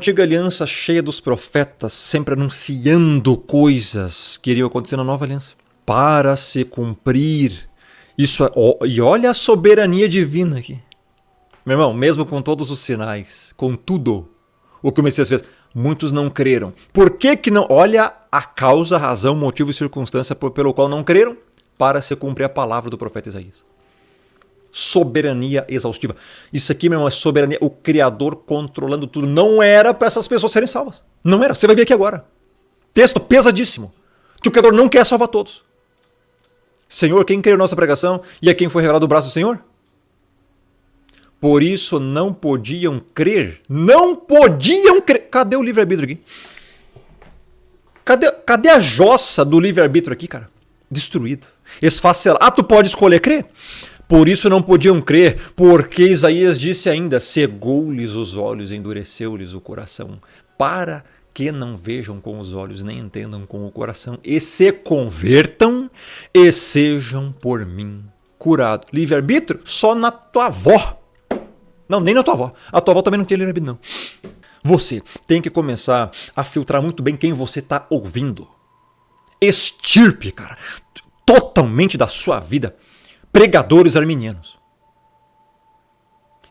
Antiga aliança cheia dos profetas, sempre anunciando coisas que iriam acontecer na nova aliança. Para se cumprir. Isso e olha a soberania divina aqui. Meu irmão, mesmo com todos os sinais, com tudo o que o Messias fez, muitos não creram. Por que que não? Olha a causa, razão, motivo e circunstância pelo qual não creram. Para se cumprir a palavra do profeta Isaías. Soberania exaustiva. Isso aqui, meu irmão, é soberania. O Criador controlando tudo. Não era para essas pessoas serem salvas. Não era. Você vai ver aqui agora. Texto pesadíssimo. Que o Criador não quer salvar todos. Senhor, quem creu na nossa pregação e a quem foi revelado o braço do Senhor? Por isso não podiam crer. Não podiam crer. Cadê o livre-arbítrio aqui? Cadê a jossa do livre-arbítrio aqui, cara? Destruído. Esfacelado. Ah, tu pode escolher crer? Por isso não podiam crer, porque Isaías disse ainda, cegou-lhes os olhos, endureceu-lhes o coração, para que não vejam com os olhos, nem entendam com o coração, e se convertam e sejam por mim curados. Livre-arbítrio? Só na tua avó. Não, nem na tua avó. A tua avó também não tem livre-arbítrio, não. Você tem que começar a filtrar muito bem quem você está ouvindo. Extirpe, cara, totalmente da sua vida pregadores arminianos.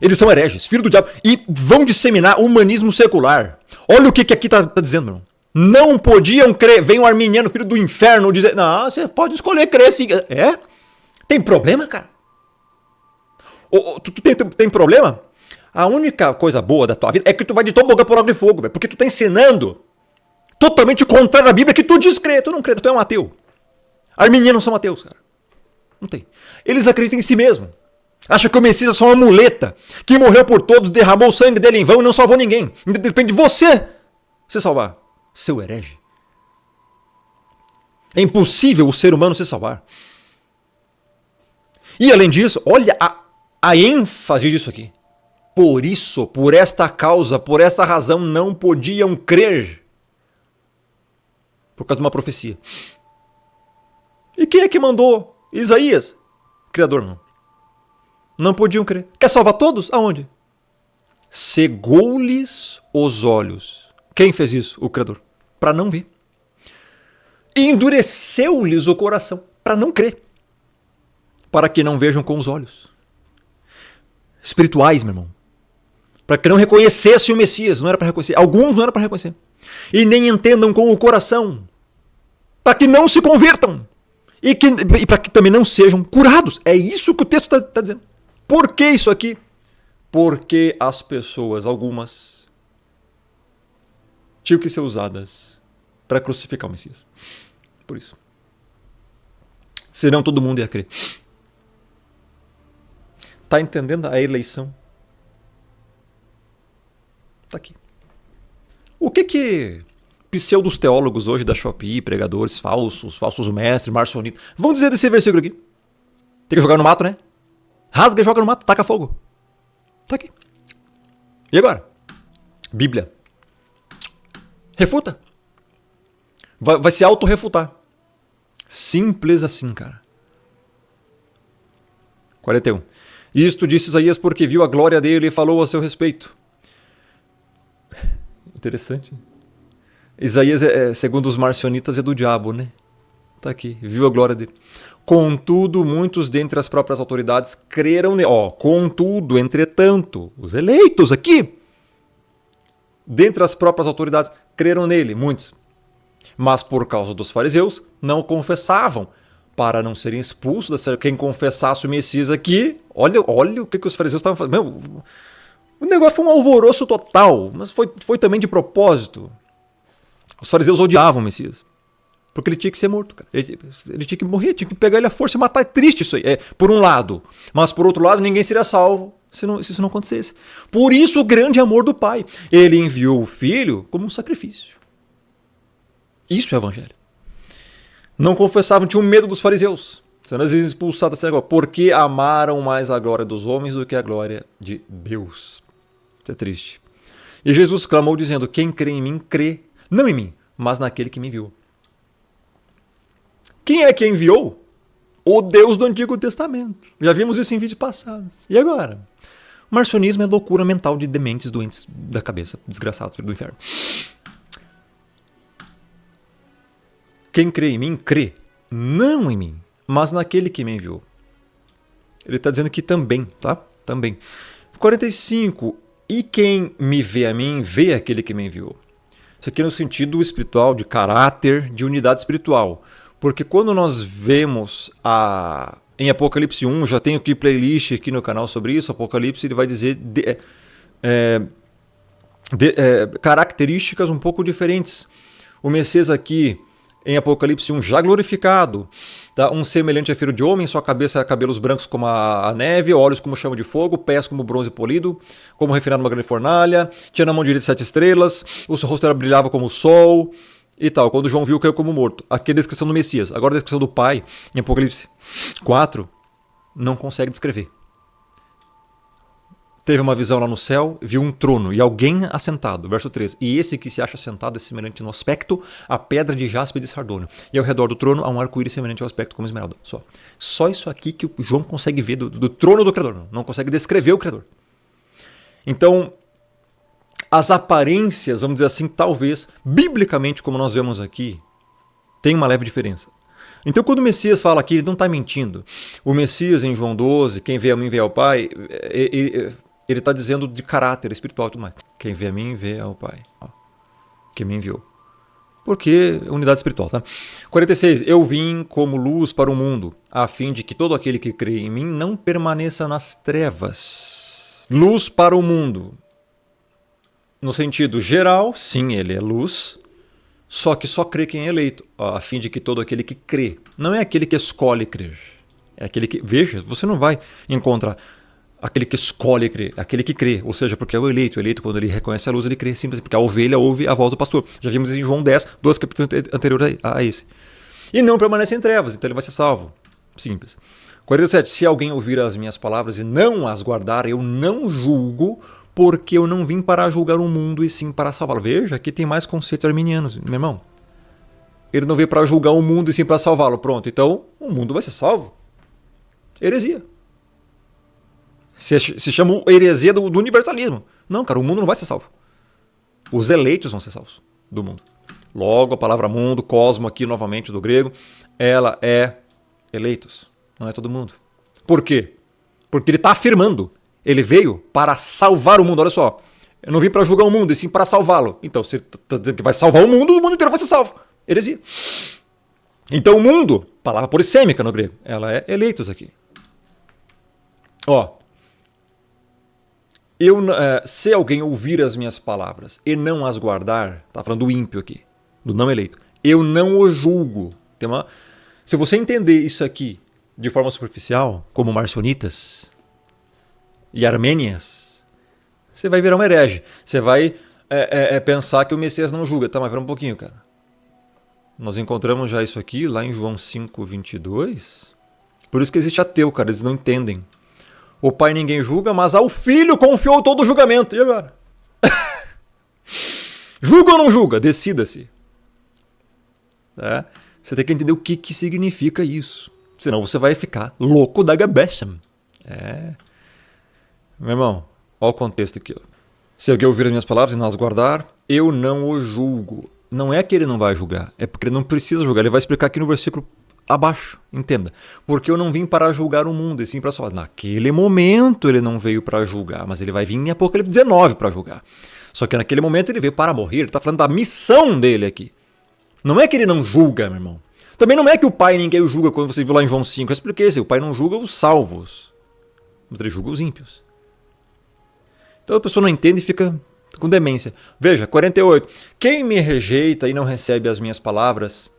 Eles são hereges, filhos do diabo, e vão disseminar humanismo secular. Olha o que aqui está dizendo, meu irmão. Não podiam crer. Vem um arminiano, filho do inferno, dizer, não, você pode escolher crer sim. É? Tem problema, cara? Tu tem problema? A única coisa boa da tua vida é que tu vai de tobogã por água de fogo, porque tu está ensinando totalmente contrário à Bíblia que tu diz crer. Tu não crê, tu é um ateu. Arminianos são ateus, cara. Não tem. Eles acreditam em si mesmo. Acham que o Messias é só uma muleta que morreu por todos, derramou o sangue dele em vão e não salvou ninguém. Depende de você se salvar. Seu herege. É impossível o ser humano se salvar. E além disso, olha a ênfase disso aqui. Por isso, por esta causa, por esta razão, não podiam crer. Por causa de uma profecia. E quem é que mandou? Isaías, Criador, não. Não podiam crer. Quer salvar todos? Aonde? Cegou-lhes os olhos. Quem fez isso? O Criador. Para não ver. E endureceu-lhes o coração. Para não crer. Para que não vejam com os olhos. Espirituais, meu irmão. Para que não reconhecessem o Messias. Não era para reconhecer. Alguns não era para reconhecer. E nem entendam com o coração. Para que não se convertam. E para que também não sejam curados. É isso que o texto está dizendo. Por que isso aqui? Porque as pessoas, algumas, tinham que ser usadas para crucificar o Messias. Por isso. Senão todo mundo ia crer. Está entendendo a eleição? Está aqui. O que pseudos teólogos hoje da Shopee, pregadores falsos mestres, marcionitas, vão dizer desse versículo aqui? Tem que jogar no mato, né? Rasga e joga no mato, taca fogo. Tá aqui. E agora? Bíblia. Refuta. Vai se auto-refutar. Simples assim, cara. 41. Isto disse Isaías porque viu a glória dele e falou a seu respeito. Interessante. Isaías, segundo os marcionitas, é do diabo, né? Tá aqui, viu a glória dele. Contudo, muitos dentre as próprias autoridades creram nele. Contudo, entretanto, os eleitos aqui, dentre as próprias autoridades, creram nele, muitos. Mas por causa dos fariseus, não confessavam, para não serem expulsos. Quem confessasse o Messias aqui, olha o que os fariseus estavam fazendo. Meu, o negócio foi um alvoroço total, mas foi também de propósito. Os fariseus odiavam o Messias. Porque ele tinha que ser morto, cara. Ele tinha que morrer, tinha que pegar ele à força e matar. É triste isso aí, por um lado. Mas por outro lado, ninguém seria salvo se isso não acontecesse. Por isso o grande amor do Pai. Ele enviou o Filho como um sacrifício. Isso é evangelho. Não confessavam, tinham medo dos fariseus. Sendo às vezes expulsados da sinagoga. Porque amaram mais a glória dos homens do que a glória de Deus. Isso é triste. E Jesus clamou dizendo, quem crê em mim, crê, não em mim, mas naquele que me enviou. Quem é que enviou? O Deus do Antigo Testamento. Já vimos isso em vídeos passados. E agora? Marcionismo é loucura mental de dementes doentes da cabeça, desgraçados do inferno. Quem crê em mim, crê não em mim, mas naquele que me enviou. Ele está dizendo que também, tá? Também. 45. E quem me vê a mim, vê aquele que me enviou. Isso aqui é no sentido espiritual, de caráter, de unidade espiritual. Porque quando nós vemos em Apocalipse 1, já tenho aqui playlist aqui no canal sobre isso, Apocalipse ele vai dizer características um pouco diferentes. O Messias aqui, em Apocalipse 1, já glorificado, tá? Um semelhante a filho de homem, sua cabeça cabelos brancos como a neve, olhos como chama de fogo, pés como bronze polido, como refinado numa grande fornalha, tinha na mão direita 7 estrelas, o seu rosto brilhava como o sol, e tal. Quando João viu, caiu como morto. Aqui é a descrição do Messias. Agora a descrição do Pai, em Apocalipse 4, não consegue descrever. Teve uma visão lá no céu, viu um trono e alguém assentado. Verso 13. E esse que se acha sentado é semelhante no aspecto a pedra de jaspe e de sardônio. E ao redor do trono há um arco-íris semelhante ao aspecto como esmeralda. Só isso aqui que o João consegue ver do trono do Criador. Não consegue descrever o Criador. Então, as aparências, vamos dizer assim, talvez, biblicamente, como nós vemos aqui, tem uma leve diferença. Então, quando o Messias fala aqui, ele não está mentindo. O Messias, em João 12, quem vê a mim, vê ao Pai, ele está dizendo de caráter espiritual e tudo mais. Quem vê a mim, vê ao Pai. Quem me enviou. Porque unidade espiritual, tá? 46. Eu vim como luz para o mundo, a fim de que todo aquele que crê em mim não permaneça nas trevas. Luz para o mundo. No sentido geral, sim, ele é luz, só que só crê quem é eleito, a fim de que todo aquele que crê. Não é aquele que escolhe crer. É aquele que... Veja, você não vai encontrar aquele que escolhe crer, aquele que crê, ou seja, porque é o eleito. O eleito, quando ele reconhece a luz, ele crê simplesmente, porque a ovelha ouve a voz do pastor. Já vimos em João 10, 2 capítulos anteriores a esse. E não permanece em trevas, então ele vai ser salvo. Simples. 47. Se alguém ouvir as minhas palavras e não as guardar, eu não julgo, porque eu não vim para julgar o mundo e sim para salvá-lo. Veja, aqui tem mais conceitos arminianos, meu irmão. Ele não veio para julgar o mundo e sim para salvá-lo. Pronto, então o mundo vai ser salvo. Heresia. Se chama heresia do universalismo. Não, cara, o mundo não vai ser salvo. Os eleitos vão ser salvos do mundo. Logo, a palavra mundo, cosmo aqui novamente do grego, ela é eleitos, não é todo mundo. Por quê? Porque ele está afirmando. Ele veio para salvar o mundo. Olha só, eu não vim para julgar o mundo, e sim para salvá-lo. Então, você está dizendo que vai salvar o mundo inteiro vai ser salvo. Heresia. Então, o mundo, palavra polissêmica no grego, ela é eleitos aqui. Se alguém ouvir as minhas palavras e não as guardar, está falando do ímpio aqui, do não eleito, eu não o julgo. Se você entender isso aqui de forma superficial, como marcionitas e armênias, você vai virar um herege. Você vai pensar que o Messias não julga. Tá, mas pera um pouquinho, cara. Nós encontramos já isso aqui lá em João 5:22. Por isso que existe ateu, cara. Eles não entendem. O Pai ninguém julga, mas ao Filho confiou todo o julgamento. E agora? Julga ou não julga? Decida-se. Tá? Você tem que entender o que significa isso. Senão você vai ficar louco da cabeça. Meu irmão, olha o contexto aqui. Se alguém ouvir as minhas palavras e não as guardar, eu não o julgo. Não é que ele não vai julgar, é porque ele não precisa julgar. Ele vai explicar aqui no versículo abaixo, entenda. Porque eu não vim para julgar o mundo, e sim para salvar. Naquele momento ele não veio para julgar, mas ele vai vir em Apocalipse 19 para julgar. Só que naquele momento ele veio para morrer. Ele está falando da missão dele aqui. Não é que ele não julga, meu irmão. Também não é que o Pai ninguém o julga, quando você viu lá em João 5. Eu expliquei isso. O Pai não julga os salvos, mas ele julga os ímpios. Então a pessoa não entende e fica com demência. Veja, 48. Quem me rejeita e não recebe as minhas palavras,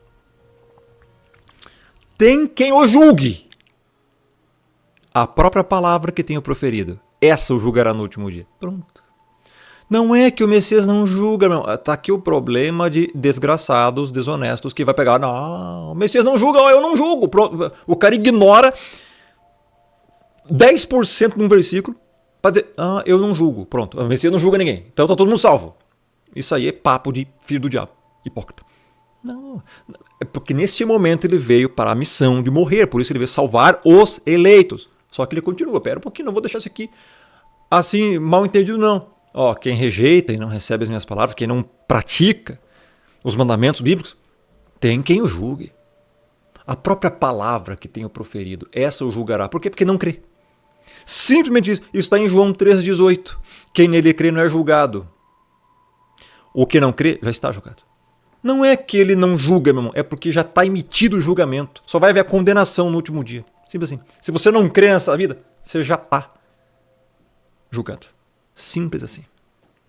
tem quem o julgue. A própria palavra que tenho proferido, essa o julgará no último dia. Pronto. Não é que o Messias não julga, meu. Tá aqui o problema de desgraçados, desonestos, que vai pegar, não, o Messias não julga, eu não julgo. Pronto. O cara ignora 10% de um versículo para dizer, eu não julgo. Pronto, o Messias não julga ninguém, então tá todo mundo salvo. Isso aí é papo de filho do diabo, hipócrita. Não, é porque nesse momento ele veio para a missão de morrer, por isso ele veio salvar os eleitos. Só que ele continua, pera um pouquinho, não vou deixar isso aqui Assim, mal entendido não. Ó, quem rejeita e não recebe as minhas palavras, quem não pratica os mandamentos bíblicos, tem quem o julgue. A própria palavra que tenho proferido, essa o julgará. Por quê? Porque não crê. Simplesmente isso. Isso está em João 3,18. Quem nele crê não é julgado. O que não crê já está julgado. Não é que ele não julga, meu irmão, é porque já está emitido o julgamento. Só vai haver a condenação no último dia. Simples assim. Se você não crê nessa vida, você já está julgado. Simples assim.